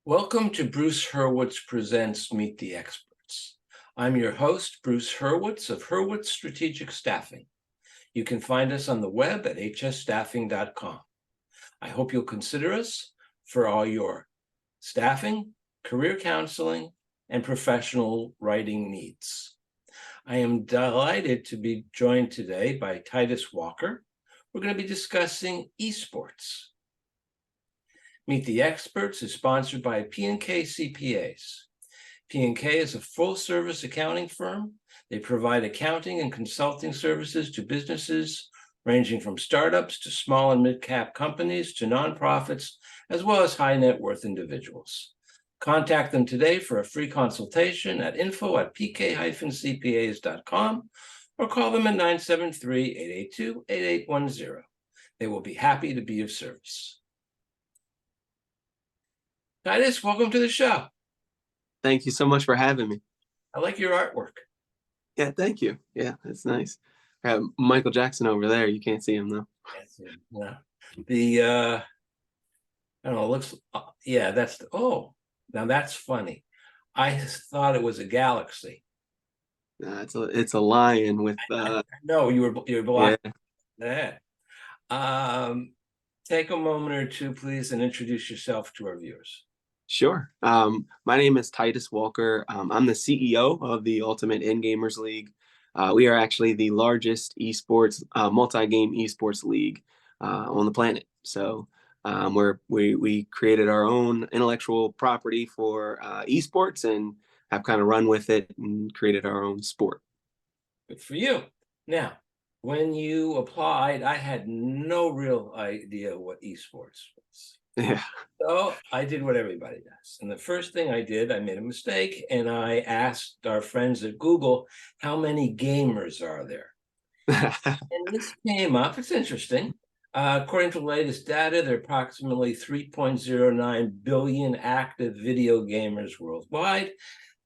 Welcome to Bruce Hurwitz Presents Meet the Experts. I'm your host, Bruce Hurwitz of Hurwitz Strategic Staffing. You can find us on the web at hsstaffing.com. I hope you'll consider us for all your staffing, career counseling, and professional writing needs. I am delighted to be joined today by Titus Walker. We're going to be discussing eSports. Meet the Experts is sponsored by P&K CPAs. P&K is a full-service accounting firm. They provide accounting and consulting services to businesses ranging from startups to small and mid-cap companies to nonprofits, as well as high-net-worth individuals. Contact them today for a free consultation at info@pk-cpas.com or call them at 973-882-8810. They will be happy to be of service. Titus, welcome to the show. Thank you so much for having me. I like your artwork. Yeah, thank you. Yeah, it's nice. I have Michael Jackson over there. You can't see him though. Yeah. I don't know, it looks, yeah, now that's funny. I thought it was a galaxy. It's a lion with No, you were blocking yeah. that. Take a moment or two, please, and introduce yourself to our viewers. Sure. My name is Titus Walker. I'm the CEO of the Ultimate Endgamers League. We are actually the largest esports, multi-game esports league on the planet. So we created our own intellectual property for esports and have kind of run with it and created our own sport. Good for you. Now, when you applied, I had no real idea what esports was. Yeah. So I did what everybody does. And the first thing I did, I made a mistake, and I asked our friends at Google, how many gamers are there? And this came up. It's interesting. According to the latest data, there are approximately 3.09 billion active video gamers worldwide.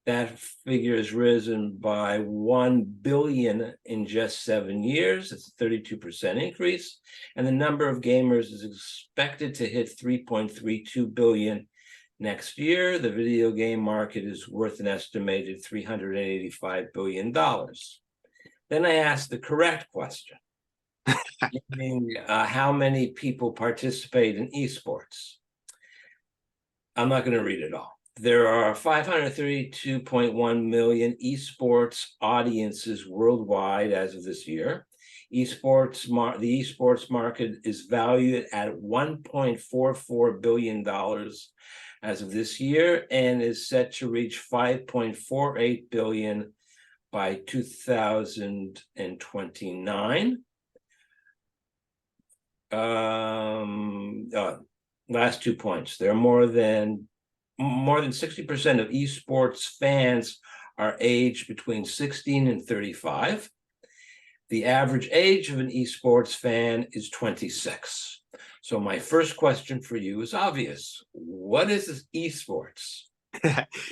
That figure has risen by 1 billion in just 7 years. It's a 32% increase. And the number of gamers is expected to hit 3.32 billion next year. The video game market is worth an estimated $385 billion. Then I asked the correct question, meaning, how many people participate in esports? I'm not going to read it all. There are 532.1 million esports audiences worldwide as of this year. The esports market is valued at $1.44 billion as of this year and is set to reach $5.48 billion by 2029. Last 2 points. There are more than 60% of esports fans are aged between 16 and 35. The average age of an esports fan is 26. So my first question for you is obvious. What is esports?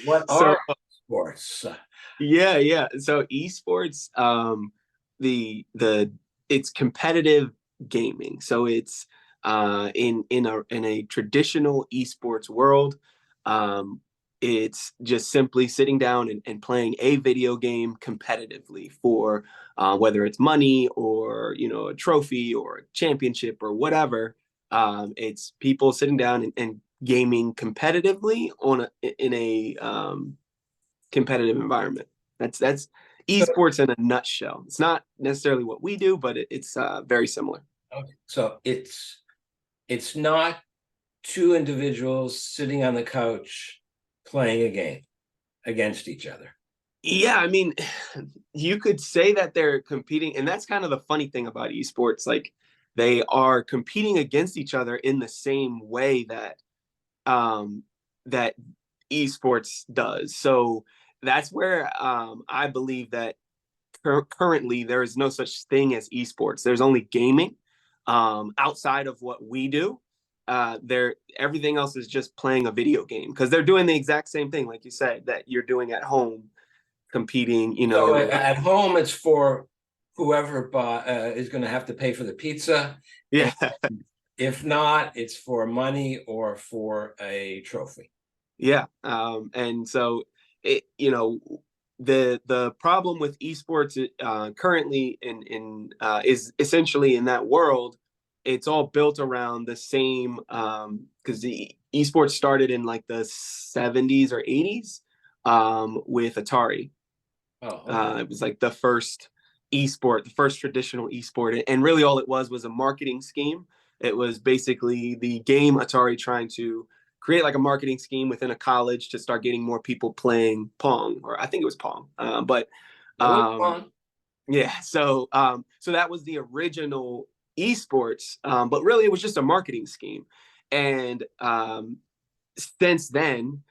What are sports? Yeah. So esports, it's competitive gaming. So it's in a traditional esports world. It's just simply sitting down and playing a video game competitively for whether it's money or a trophy or a championship or whatever. It's people sitting down and gaming competitively in a competitive environment. That's esports in a nutshell. It's not necessarily what we do, but it's very similar. Okay. So it's not two individuals sitting on the couch playing a game against each other. Yeah, I mean, you could say that they're competing, and that's kind of the funny thing about esports. Like, they are competing against each other in the same way that that esports does. So that's where I believe that currently there is no such thing as esports. There's only gaming outside of what we do. Everything else is just playing a video game because they're doing the exact same thing, like you said, that you're doing at home, competing. So at home, it's for whoever is going to have to pay for the pizza. Yeah. If not, it's for money or for a trophy. Yeah. And so the problem with esports currently is essentially in that world, it's all built around the same because the esports started in like the 70s or 80s with Atari. Oh, okay. It was like the first esport, the first traditional esport, and really all it was a marketing scheme. It was basically the game Atari trying to create like a marketing scheme within a college to start getting more people playing Pong, or I think it was Pong. But It was um, fun. yeah, so that was the original esports, but really it was just a marketing scheme, and since then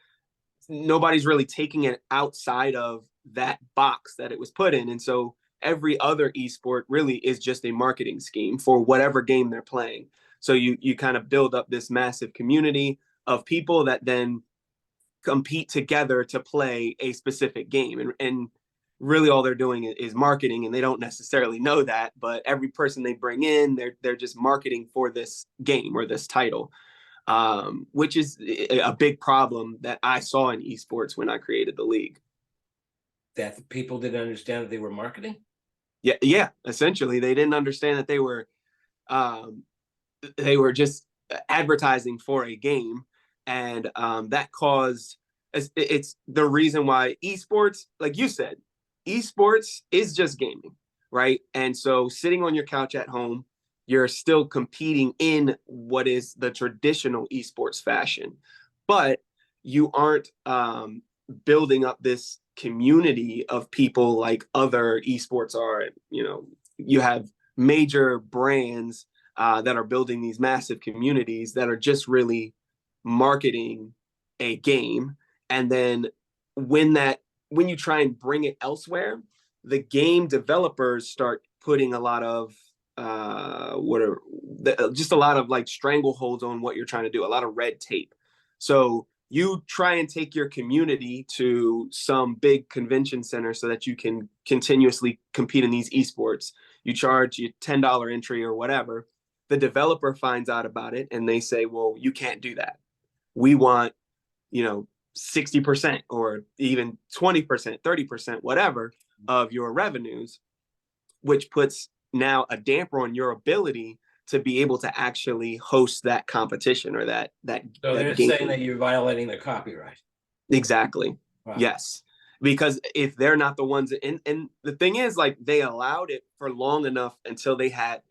nobody's really taking it outside of that box that it was put in. And so every other esport really is just a marketing scheme for whatever game they're playing. So you kind of build up this massive community of people that then compete together to play a specific game. And really all they're doing is marketing, and they don't necessarily know that, but every person they bring in, they're just marketing for this game or this title, which is a big problem that I saw in esports when I created the league. That the people didn't understand that they were marketing. Yeah, yeah. Essentially, they didn't understand that um, they were just advertising for a game, and that caused it's the reason why esports, like you said, esports is just gaming, right? And so sitting on your couch at home, you're still competing in what is the traditional esports fashion, but you aren't building up this community of people like other esports are. You have major brands that are building these massive communities that are just really marketing a game. And then when that when you try and bring it elsewhere, the game developers start putting a lot of just a lot of like strangleholds on what you're trying to do, a lot of red tape. So you try and take your community to some big convention center so that you can continuously compete in these esports. You charge you $10 entry or whatever. The developer finds out about it and they say, well, you can't do that. We want, 60% or even 20%, 30%, whatever of your revenues, which puts now a damper on your ability to be able to actually host that competition or So that they're game. saying that you're violating their copyright. Exactly. Wow. Yes. Because if they're not the ones, and the thing is, like, they allowed it for long enough until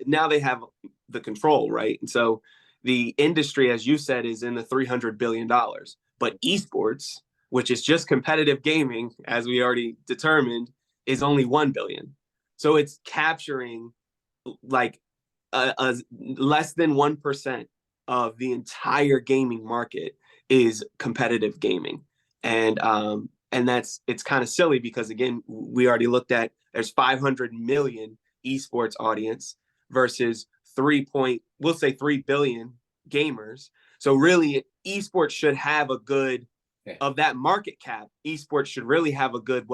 now they have the control, right? And so the industry, as you said, is in the $300 billion. But esports, which is just competitive gaming, as we already determined, is only 1 billion. So it's capturing like a less than 1% of the entire gaming market is competitive gaming. And it's kind of silly because again, we already looked at there's 500 million esports audience versus we'll say 3 billion gamers. So really esports should have a good of that market cap. Esports should really have a good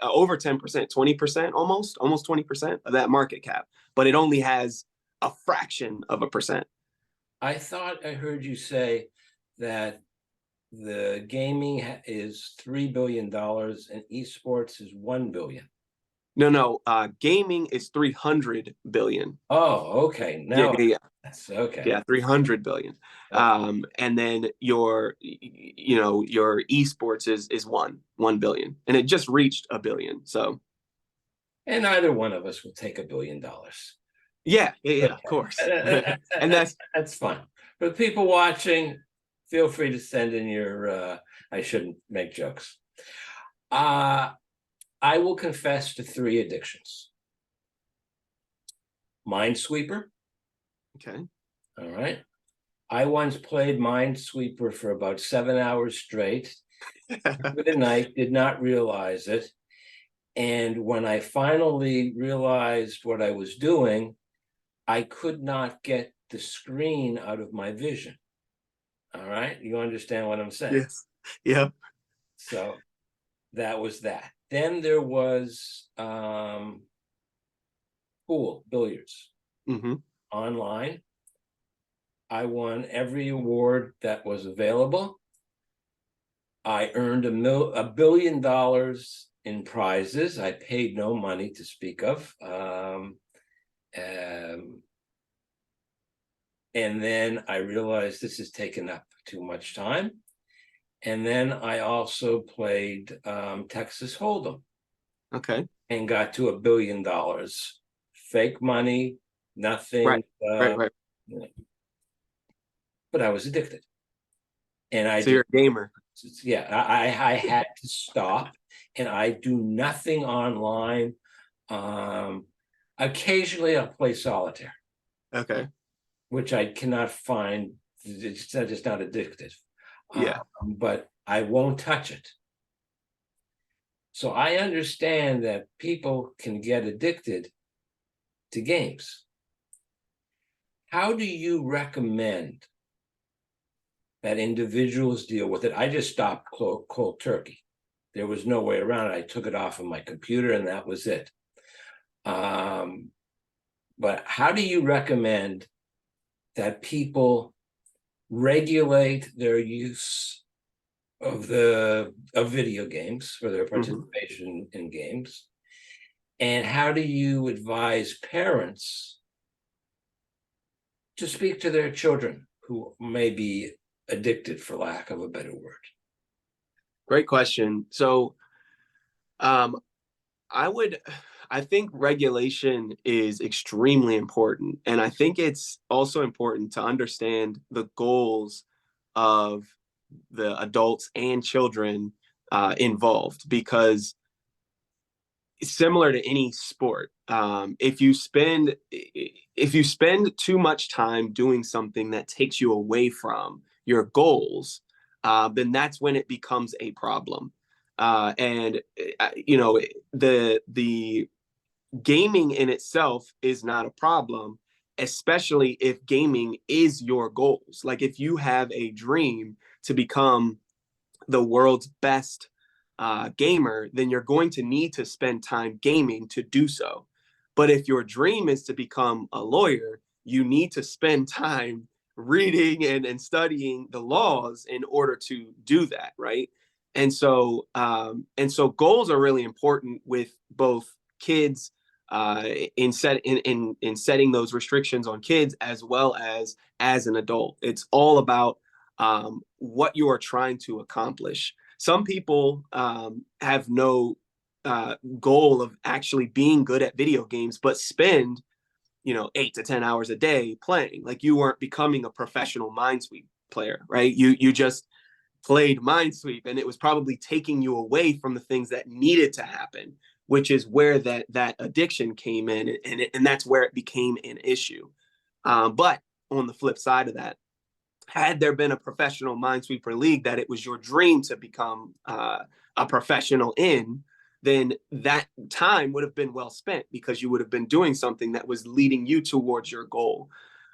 over 10%, 20%, almost 20% of that market cap, but it only has a fraction of a percent. I thought I heard you say that the gaming is $3 billion and esports is 1 billion. No. Gaming is 300 billion. Oh, okay. Yeah, Now yeah, that's okay. yeah, 300 billion. Okay. And then your esports is 1 billion, and it just reached a billion. So And either one of us will take $1 billion. yeah, Okay. of course. And That's fun. For the people watching, feel free to send in your I shouldn't make jokes. I will confess to 3 addictions. Minesweeper. okay. All right. I once played Minesweeper for about 7 hours straight for the night, did not realize it. And when I finally realized what I was doing, I could not get the screen out of my vision. All right. You understand what I'm saying? Yes. Yeah. So that was that. Then there was pool, billiards, online. I won every award that was available. I earned $1 billion in prizes. I paid no money to speak of. And then I realized this has taken up too much time. And then I also played Texas Hold'em. Okay. And got to $1 billion. Fake money, nothing. Right. But I was addicted. And I So you're a gamer. Yeah, I had to stop, and I do nothing online. Occasionally I'll play solitaire, Okay. which I cannot find. It's just not addictive. Yeah. But I won't touch it. So I understand that people can get addicted to games. How do you recommend that individuals deal with it? I just stopped cold turkey. There was no way around it. I took it off of my computer and that was it. But how do you recommend that people regulate their use of video games for their participation in games? And how do you advise parents to speak to their children who may be addicted, for lack of a better word? Great question. So I think regulation is extremely important. And I think it's also important to understand the goals of the adults and children involved, because similar to any sport, if you spend too much time doing something that takes you away from your goals, then that's when it becomes a problem. And you know, the gaming in itself is not a problem, especially if gaming is your goals. Like if you have a dream to become the world's best gamer, then you're going to need to spend time gaming to do so. But if your dream is to become a lawyer, you need to spend time reading and studying the laws in order to do that, right? And so goals are really important with both kids in setting those restrictions on kids, as well as an adult. It's all about what you are trying to accomplish. Some people have no goal of actually being good at video games, but spend 8 to 10 hours a day playing. Like you weren't becoming a professional Minesweep player, right? You just played Minesweep, and it was probably taking you away from the things that needed to happen, which is where that addiction came in, and that's where it became an issue. But on the flip side of that, had there been a professional Minesweeper league that it was your dream to become a professional in, then that time would have been well spent, because you would have been doing something that was leading you towards your goal.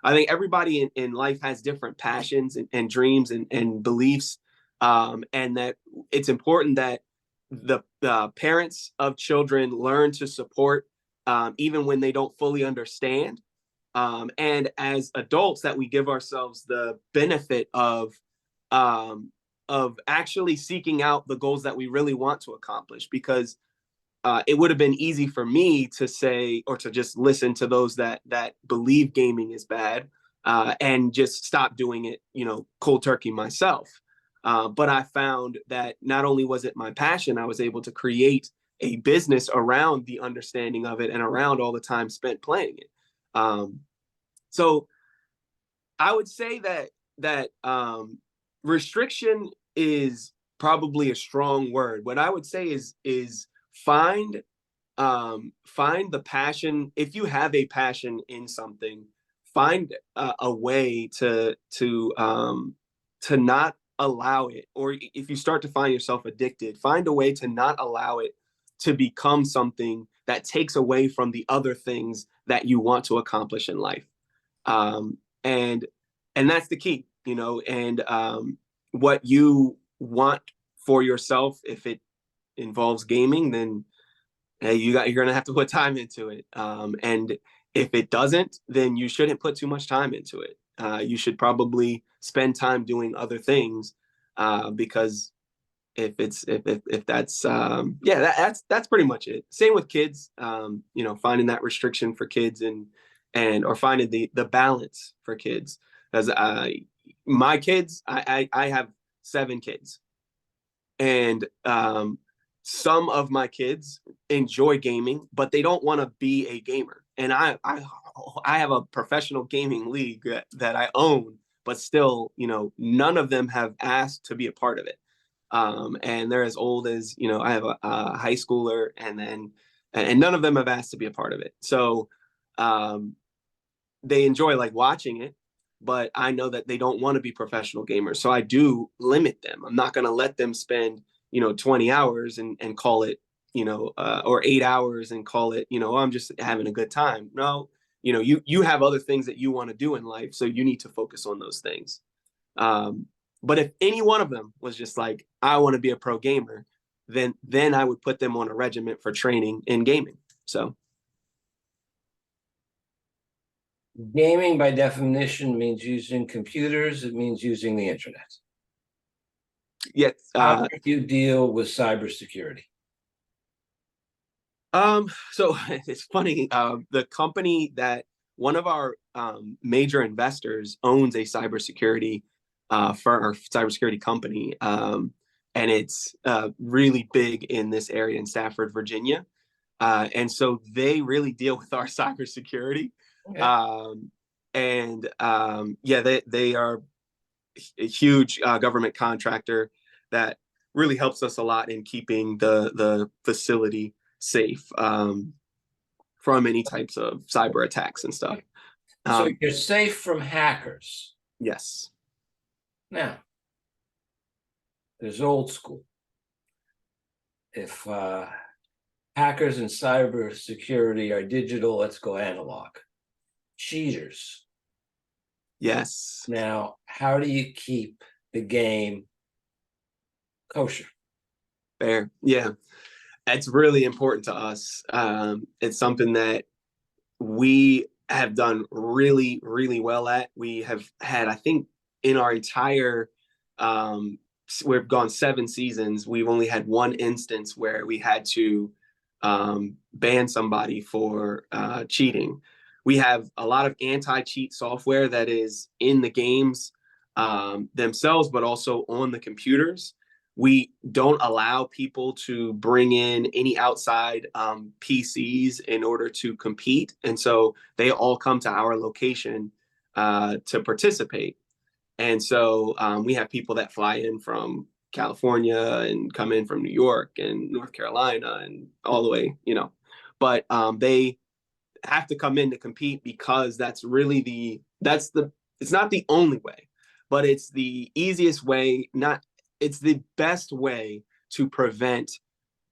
I think everybody in life has different passions and dreams and beliefs, and that it's important that the parents of children learn to support, even when they don't fully understand. And as adults, that we give ourselves the benefit of actually seeking out the goals that we really want to accomplish, because it would have been easy for me to say, or to just listen to those that believe gaming is bad, and just stop doing it, cold turkey myself. But I found that not only was it my passion, I was able to create a business around the understanding of it and around all the time spent playing it. So I would say that restriction is probably a strong word. What I would say is find the passion. If you have a passion in something, find a way to not allow it, or if you start to find yourself addicted, find a way to not allow it to become something that takes away from the other things that you want to accomplish in life. And that's the key, and what you want for yourself. If it involves gaming, then hey, you're going to have to put time into it. And if it doesn't, then you shouldn't put too much time into it. You should probably spend time doing other things, because if that's yeah, that's pretty much it. Same with kids, you know, finding that restriction for kids, and or finding the balance for kids. Because my kids, I have 7 kids, and some of my kids enjoy gaming, but they don't want to be a gamer. And I have a professional gaming league that I own, but still, you know, none of them have asked to be a part of it. And they're as old as, you know, I have a high schooler, and none of them have asked to be a part of it. So they enjoy like watching it, but I know that they don't want to be professional gamers. So I do limit them. I'm not going to let them spend, you know, 20 hours and call it, you know, or 8 hours and call it, you know, I'm just having a good time. No, you know, you have other things that you want to do in life, so you need to focus on those things. Um, but if any one of them was just like, I want to be a pro gamer, then I would put them on a regiment for training in gaming. So Gaming, by definition, means using computers. It means using the internet. yes, How do you deal with cybersecurity? so it's funny. The company that one of our major investors owns a cybersecurity firm or cybersecurity company, and it's really big in this area in Stafford, Virginia. And so they really deal with our cybersecurity. Okay. Yeah, they are a huge government contractor that really helps us a lot in keeping the facility safe from any types of cyber attacks and stuff. So you're safe from hackers. Yes. Now, there's old school. If hackers and cybersecurity are digital, let's go analog. Cheaters. Yes. Now, how do you keep the game kosher? Fair. Yeah. That's really important to us. It's something that we have done really, really well at. We have had, I think, in our entire, we've gone 7 seasons. We've only had one instance where we had to ban somebody for cheating. We have a lot of anti-cheat software that is in the games themselves, but also on the computers. We don't allow people to bring in any outside PCs in order to compete. And so they all come to our location to participate. And so we have people that fly in from California and come in from New York and North Carolina and all the way, you know. But they have to come in to compete because that's really it's not the only way, but it's the easiest way, it's the best way to prevent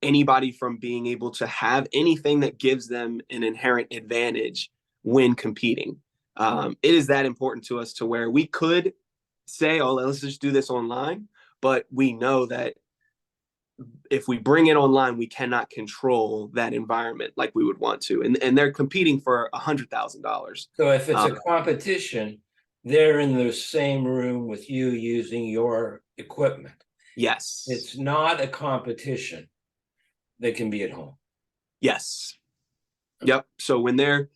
anybody from being able to have anything that gives them an inherent advantage when competing. It is that important to us to where we could say, oh, let's just do this online, but we know that if we bring it online, we cannot control that environment like we would want to. And they're competing for $100,000. So if it's a competition, they're in the same room with you using your equipment. Yes. It's not a competition. They can be at home. Yes. Yep. So when they're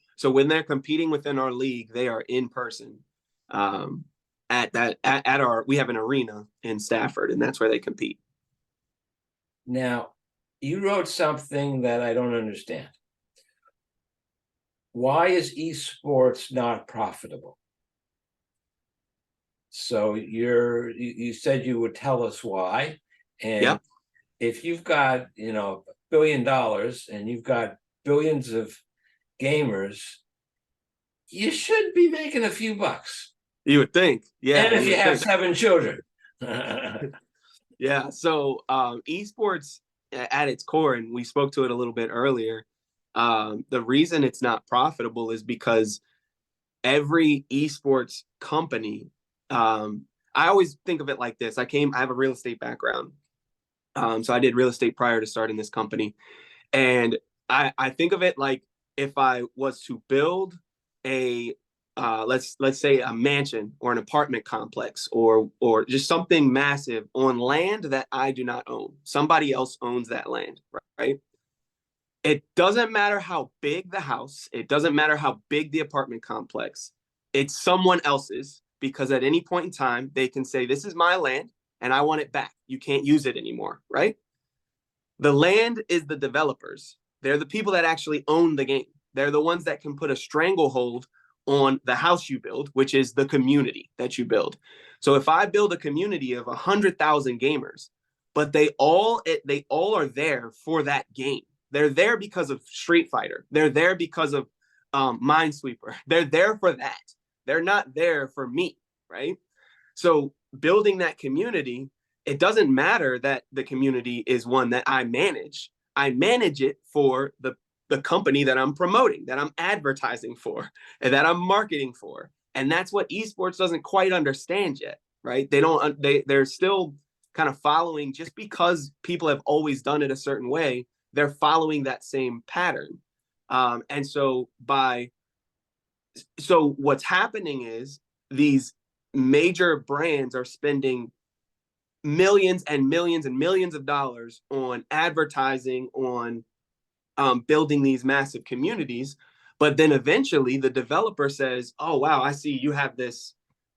competing within our league, they are in person. We have an arena in Stafford, and that's where they compete. Now, you wrote something that I don't understand. Why is eSports not profitable? So you said you would tell us why. And yep. If you've got, $1 billion and you've got billions of gamers, you should be making a few bucks. You would think. Yeah. And if you have 7 children. Yeah. So esports at its core, and we spoke to it a little bit earlier, the reason it's not profitable is because every esports company, I always think of it like this. I have a real estate background. So I did real estate prior to starting this company. And I think of it like if I was to build a let's say a mansion or an apartment complex or just something massive on land that I do not own. Somebody else owns that land, right? It doesn't matter how big the house, it doesn't matter how big the apartment complex, it's someone else's, because at any point in time, they can say, this is my land and I want it back. You can't use it anymore, right? The land is the developers. They're the people that actually own the game. They're the ones that can put a stranglehold on the house you build, which is the community that you build. So if I build a community of 100,000 gamers, but they all are there for that game. They're there because of Street Fighter. They're there because of Minesweeper. They're there for that. They're not there for me, right? So building that community, it doesn't matter that the community is one that I manage. I manage it for the company that I'm promoting, that I'm advertising for, and that I'm marketing for. And that's what esports doesn't quite understand yet, right? They're still kind of following, just because people have always done it a certain way, they're following that same pattern. And so what's happening is these major brands are spending millions and millions and millions of dollars on advertising, on building these massive communities. But then eventually the developer says, oh, wow, I see you have this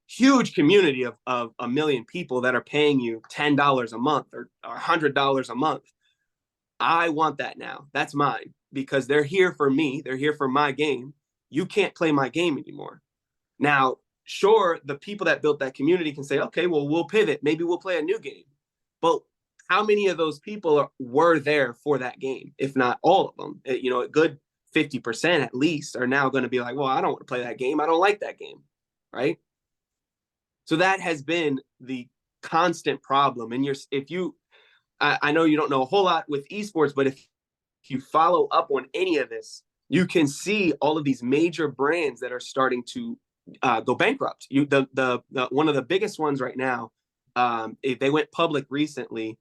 huge community of 1 million people that are paying you $10 a month or $100 a month. I want that now. That's mine, because they're here for me. They're here for my game. You can't play my game anymore. Now, sure, the people that built that community can say, okay, well, we'll pivot. Maybe we'll play a new game. But how many of those people were there for that game? If not all of them, a good 50% at least are now going to be like, well, I don't want to play that game. I don't like that game, right? So that has been the constant problem. And I know you don't know a whole lot with esports, but if you follow up on any of this, you can see all of these major brands that are starting to go bankrupt. One of the biggest ones right now, they went public recently,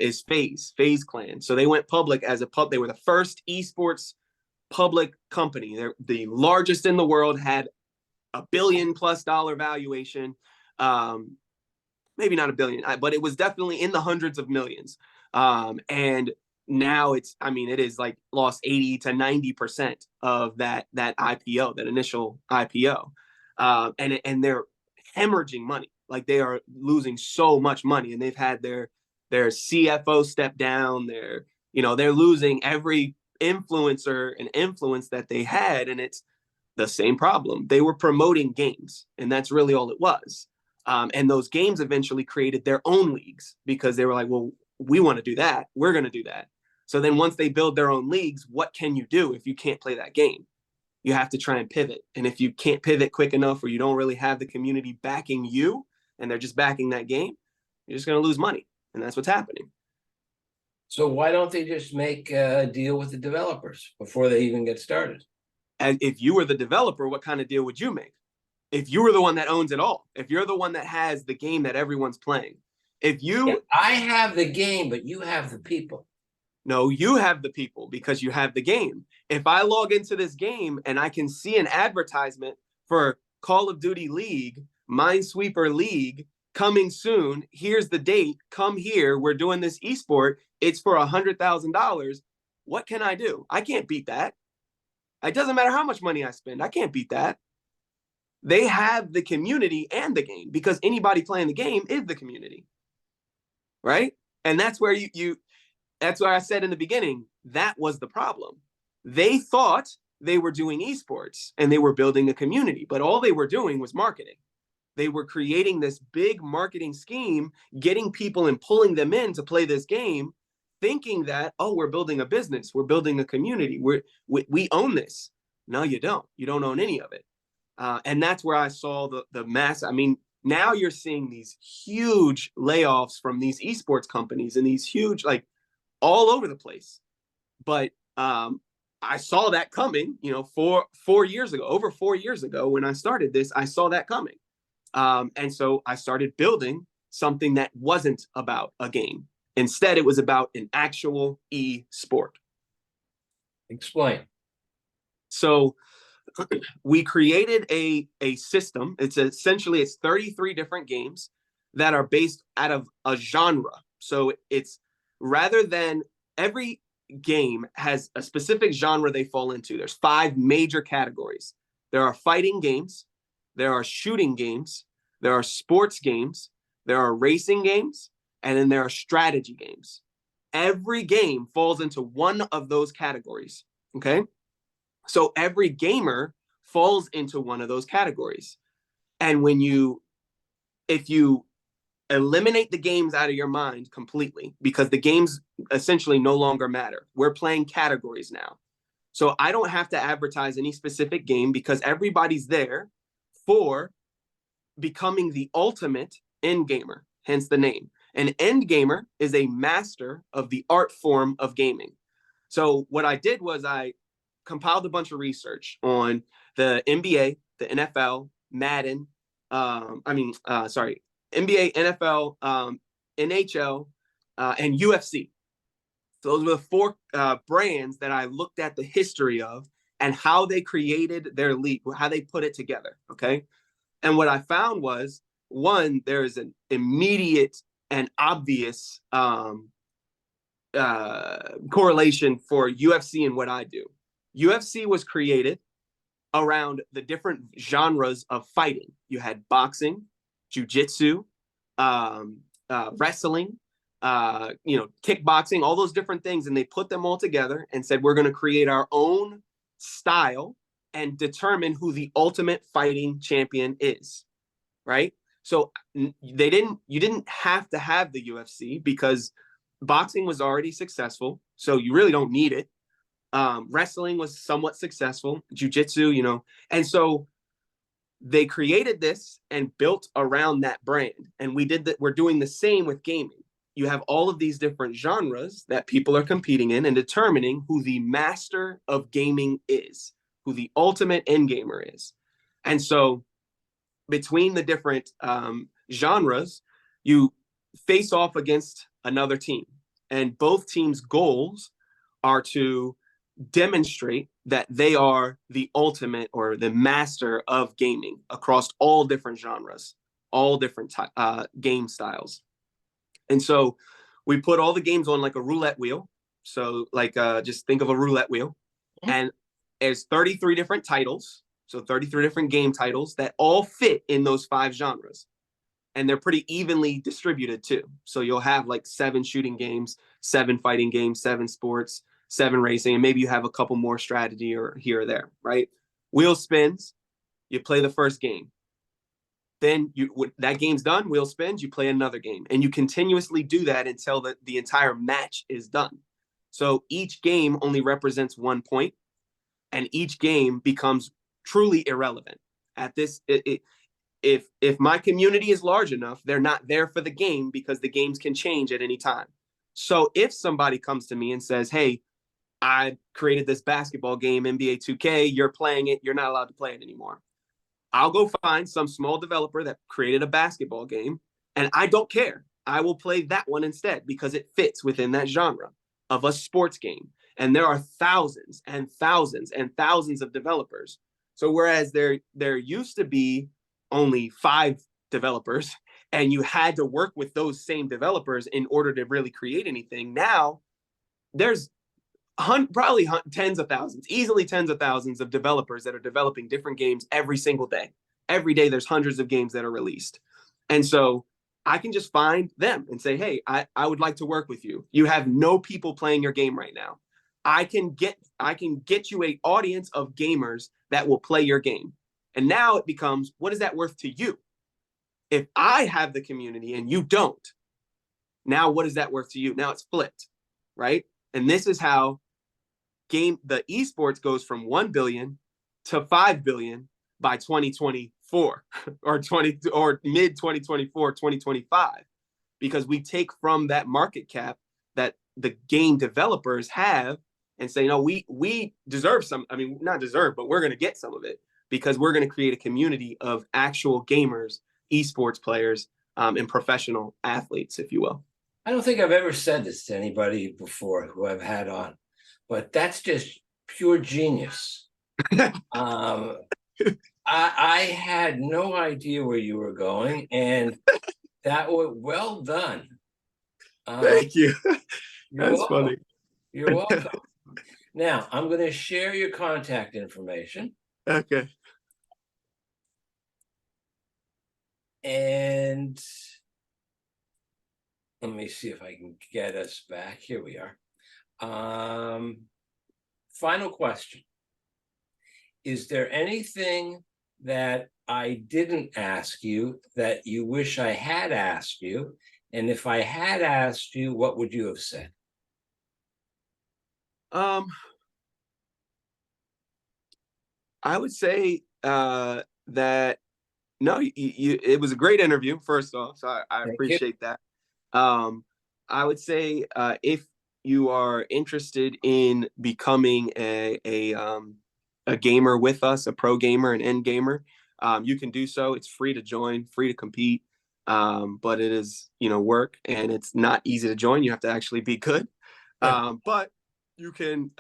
is FaZe Clan. So they went public as they were the first esports public company. They're the largest in the world, had $1 billion+ valuation. Maybe not $1 billion, but it was definitely in the hundreds of millions. And now it is like lost 80 to 90% of that IPO, that initial IPO. And they're hemorrhaging money. Like, they are losing so much money, and they've had their CFO step down. They're losing every influencer and influence that they had. And it's the same problem. They were promoting games, and that's really all it was. And those games eventually created their own leagues, because they were like, well, we want to do that. We're going to do that. So then once they build their own leagues, what can you do if you can't play that game? You have to try and pivot. And if you can't pivot quick enough, or you don't really have the community backing you, and they're just backing that game, you're just going to lose money. And that's what's happening. So why don't they just make a deal with the developers before they even get started? And if you were the developer, what kind of deal would you make? If you were the one that owns it all, if you're the one that has the game that everyone's playing, I have the game, but you have the people. No, you have the people, because you have the game. If I log into this game and I can see an advertisement for Call of Duty League, Minesweeper League coming soon, here's the date, come here, we're doing this esport, it's for $100,000. What can I do? I can't beat that. It doesn't matter how much money I spend. I can't beat that. They have the community and the game, because anybody playing the game is the community, right? And that's where that's why I said in the beginning, that was the problem. They thought they were doing esports and they were building a community, but all they were doing was marketing. They were creating this big marketing scheme, getting people and pulling them in to play this game, thinking that, oh, we're building a business, we're building a community, we own this. No, you don't. You don't own any of it. And that's where I saw the mass. I mean, now you're seeing these huge layoffs from these esports companies, and these huge, like, all over the place. But I saw that coming, 4 years ago, over 4 years ago, when I started this, I saw that coming. And so I started building something that wasn't about a game. Instead, it was about an actual e-sport. Explain. So we created a system. It's 33 different games that are based out of a genre. So it's rather than every game has a specific genre they fall into. There's 5 major categories. There are fighting games, there are shooting games, there are sports games, there are racing games, and then there are strategy games. Every game falls into one of those categories. Okay. So every gamer falls into one of those categories. And if you eliminate the games out of your mind completely, because the games essentially no longer matter, we're playing categories now. So I don't have to advertise any specific game because everybody's there for becoming the ultimate end gamer, hence the name. An end gamer is a master of the art form of gaming. So what I did was I compiled a bunch of research on the NBA, the NFL, Madden, NBA, NFL, NHL, and UFC. So those were the 4 brands that I looked at the history of and how they created their league, how they put it together, okay? And what I found was, one, there is an immediate and obvious correlation for UFC and what I do. UFC was created around the different genres of fighting. You had boxing, jiu-jitsu, wrestling, kickboxing, all those different things. And they put them all together and said, we're going to create our own style and determine who the ultimate fighting champion is. Right. So you didn't have to have the UFC because boxing was already successful. So you really don't need it. Wrestling was somewhat successful, jiu-jitsu, and so they created this and built around that brand. And we're doing the same with gaming. You have all of these different genres that people are competing in and determining who the master of gaming is, who the ultimate end gamer is. And so between the different genres, you face off against another team. And both teams' goals are to demonstrate that they are the ultimate or the master of gaming across all different genres, all different game styles. And so we put all the games on like a roulette wheel. So just think of a roulette wheel. And there's 33 different titles. So 33 different game titles that all fit in those 5 genres. And they're pretty evenly distributed too. So you'll have like 7 shooting games, 7 fighting games, 7 sports, 7 racing, and maybe you have a couple more strategy or here or there, right? Wheel spins, you play the first game. Then that game's done, wheel spins, you play another game. And you continuously do that until the entire match is done. So each game only represents 1 point, and each game becomes truly irrelevant. At this, if my community is large enough, they're not there for the game because the games can change at any time. So if somebody comes to me and says, hey, I created this basketball game, NBA 2K, you're playing it, you're not allowed to play it anymore. I'll go find some small developer that created a basketball game, and I don't care. I will play that one instead because it fits within that genre of a sports game. And there are thousands and thousands and thousands of developers. So whereas there used to be only 5 developers and you had to work with those same developers in order to really create anything, now there's probably tens of thousands, easily tens of thousands of developers that are developing different games every single day. Every day there's hundreds of games that are released. And so I can just find them and say, hey, I would like to work with you. You have no people playing your game right now. I can get you an audience of gamers that will play your game. And now it becomes, what is that worth to you? If I have the community and you don't, now what is that worth to you? Now it's flipped, right? And this is how the esports goes from 1 billion to 5 billion by 2024 or mid 2024, 2025, because we take from that market cap that the game developers have and say, no, we deserve some. I mean, not deserve, but we're going to get some of it because we're going to create a community of actual gamers, esports players, and professional athletes, if you will. I don't think I've ever said this to anybody before who I've had on, but that's just pure genius. Um, I had no idea where you were going, and that was well done. Thank you. You're That's welcome. funny. You're welcome. Now, I'm going to share your contact information. Okay. And let me see if I can get us back. Here we are. Final question. Is there anything that I didn't ask you that you wish I had asked you? And if I had asked you, what would you have said? I would say that no, it was a great interview, first off. So I Thank you. appreciate that. I would say if you are interested in becoming a gamer with us, a pro gamer, an end gamer, you can do so. It's free to join, free to compete, but it is work, and it's not easy to join. You have to actually be good, but you can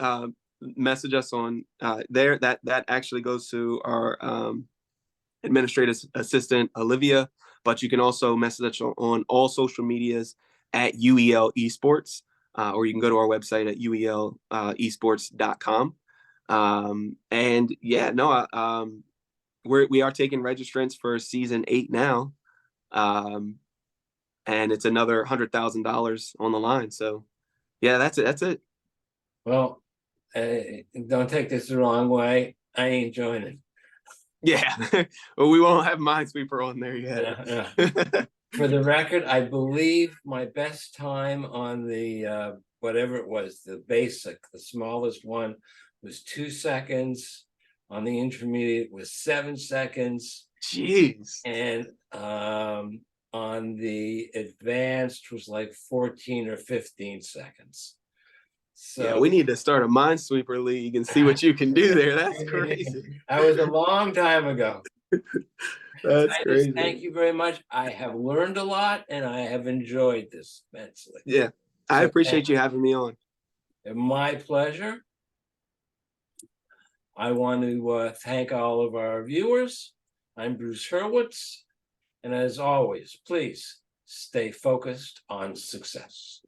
message us on there. That actually goes to our administrative assistant Olivia, but you can also message us on all social medias at UEL Esports, or you can go to our website at uelesports.com. And yeah, no, we are taking registrants for season 8 now, and it's another $100,000 on the line. So yeah, that's it. That's it. Well, don't take this the wrong way. I ain't joining. Yeah, well, we won't have Minesweeper on there yet. For the record, I believe my best time on the whatever it was, the basic, the smallest one, was 2 seconds. On the intermediate was 7 seconds. Jeez. And on the advanced was like 14 or 15 seconds. So yeah, we need to start a Minesweeper league and see what you can do there. That's crazy. That was a long time ago. That's crazy. Thank you very much. I have learned a lot, and I have enjoyed this immensely. Yeah, I appreciate you having me on. My pleasure. I want to thank all of our viewers. I'm Bruce Hurwitz, and as always, please stay focused on success.